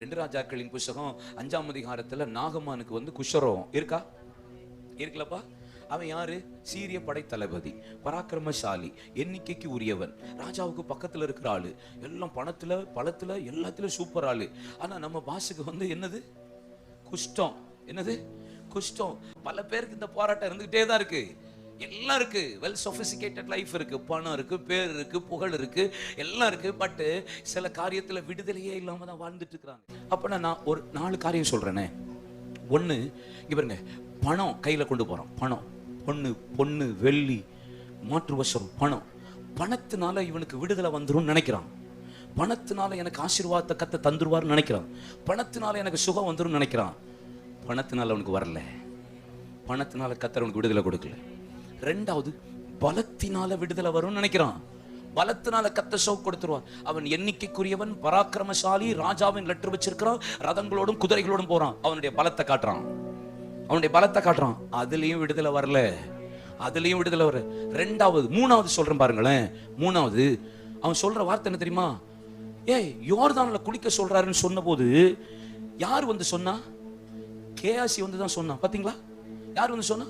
ரெண்டு ராஜாக்களின் புஸ்தகம் 5ஆம் அதிகாரத்துல நாகமானுக்கு வந்து குஷ்டரோகம் இருக்கா? இருக்குல்லப்பா. அவன் யாரு? சீரிய படை தளபதி, பராக்கிரமசாலி, எண்ணிக்கைக்கு உரியவன், ராஜாவுக்கு பக்கத்துல இருக்கிற ஆளு, எல்லாம் பணத்துல பழத்துல எல்லாத்திலும் சூப்பர் ஆளு. ஆனா நம்ம பாசுக்கு வந்து என்னது? குஷ்டம். என்னது? குஷ்டம். பல பேருக்கு இந்த போராட்டம் இருந்துகிட்டே தான் இருக்கு. எல்லாம் இருக்கு, வெல் சொபிஸ்டிகேட்டட் லைஃப் இருக்கு, பணம் இருக்கு, பேர் இருக்கு, புகழ் இருக்கு, எல்லாம் இருக்கு. பட் சில காரியத்துல விடுதலையே இல்லாம தான் வாழ்ந்துட்டு இருக்கிறாங்க. அப்ப நான் ஒரு 4 காரியம் சொல்றேனே. ஒண்ணு, இங்க பாருங்க, பணம் கையில கொண்டு போறோம். பணம், பொண்ணு, வெள்ளி, மாற்று வசம், பணம். பணத்தினால இவனுக்கு விடுதலை வந்துரும் நினைக்கிறான். பணத்தினால எனக்கு ஆசீர்வாதத்தை கத்த தந்துருவார்னு நினைக்கிறான். பணத்தினால எனக்கு சுகம் வந்துரும் நினைக்கிறான். பணத்தினால அவனுக்கு வரல. பணத்தினால கத்தர் அவனுக்கு விடுதலை கொடுக்கல. ரெண்டாவது, பலத்தினால விடுதலை வரும்னு நினைக்கிறான். பலத்தினால கத்த சோக் கொடுத்துருவான். அவன் எண்ணிக்கைக்குரியவன், பராக்கிரமசாலி, ராஜாவின் லெட்டர் வச்சிருக்கிறான், ரதங்களோடும் குதிரைகளோடும் போறான். அவனுடைய பலத்தை காட்டுறான். அதுலயும் விடுதலை வரல. மூணாவது சொல்றேன் பாருங்களேன். மூணாவது அவன் சொல்ற வார்த்தை என்ன தெரியுமா? யோர்தான்ல குளிக்க சொல்றாருன்னு சொன்ன போது யார் வந்து சொன்னா? கேயாசி வந்து தான் சொன்னான். பாத்தீங்களா? யார் வந்து சொன்னா?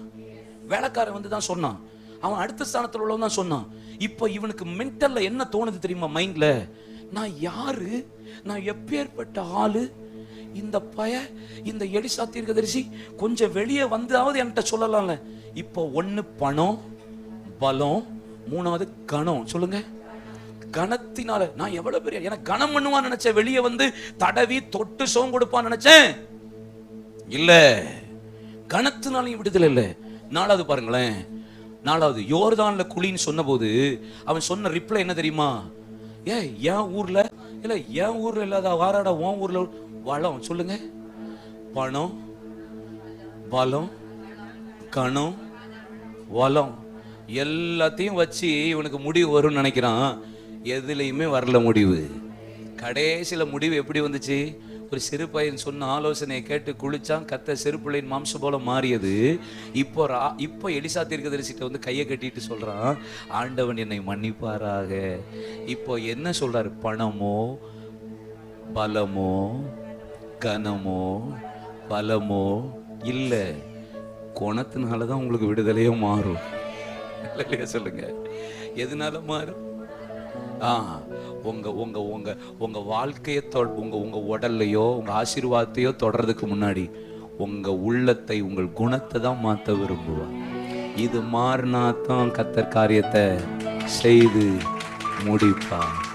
வேலைக்காரன் வந்து தான் சொன்னான். அவன் அடுத்த ஸ்தானத்தில் உள்ளவன் தான் சொன்னான். இப்போ இவனுக்கு மென்டல்ல என்ன தோணுது தெரியுமா? மைண்ட்ல, நான் யாரு? நான் எப்பேற்பட்ட ஆளு? இந்த எலிசா தீர்க்கதரிசி கொஞ்சம் வெளியே வந்தாவது என்கிட்ட சொல்லலாம்ல. இப்போ ஒண்ணு பணம், பலம், மூணாவது கணம். சொல்லுங்க. கணத்தினால நான் எவ்வளவு பெரிய, எனக்கு கணம் பண்ணுவான்னு நினைச்சேன். வெளியே வந்து தடவி தொட்டு சோம் கொடுப்பான்னு நினைச்சேன். இல்ல, கணத்தினாலையும் விடுதலை இல்ல. நாலாவது பாருங்களேன். யோர்தான்ல குளின்னு சொன்ன போது அவன் சொன்ன ரிப்ளை என்ன தெரியுமா? என் ஊர்ல இல்ல, என் ஊர்ல இல்லாத வாராடா உன் ஊர்ல வளம். சொல்லுங்க. பணம், பலம், கணம், வளம் எல்லாத்தையும் வச்சு இவனுக்கு முடிவு வரும்னு நினைக்கிறான். எதுலையுமே வரல முடிவு. கடைசியில முடிவு எப்படி வந்துச்சு? ஒரு சிறு பையன் சொன்ன ஆலோசனையை கேட்டு குளிச்சான். கத்த சிறு பிள்ளையின் மாம்சம் போல மாறியது. இப்போ எலிசா தீர்க்கதரிசிட்ட வந்து கையை கட்டிட்டு சொல்றான், ஆண்டவன் என்னை மன்னிப்பாராக. இப்போ என்ன சொல்றாரு? பணமோ, பலமோ, கனமோ, பலமோ இல்ல, குணத்தினாலதான் உங்களுக்கு விடுதலையோ மாறும். சொல்லுங்க, எதனால மாறும்? உங்க வாழ்க்கையை உங்க உடல்லையோ உங்க ஆசீர்வாதத்தையோ தொடர்றதுக்கு முன்னாடி உங்க உள்ளத்தை, உங்கள் குணத்தை தான் மாத்த விரும்புவார். இது மாறினா தான் கர்த்தர் காரியத்தை செய்து முடிப்பார்.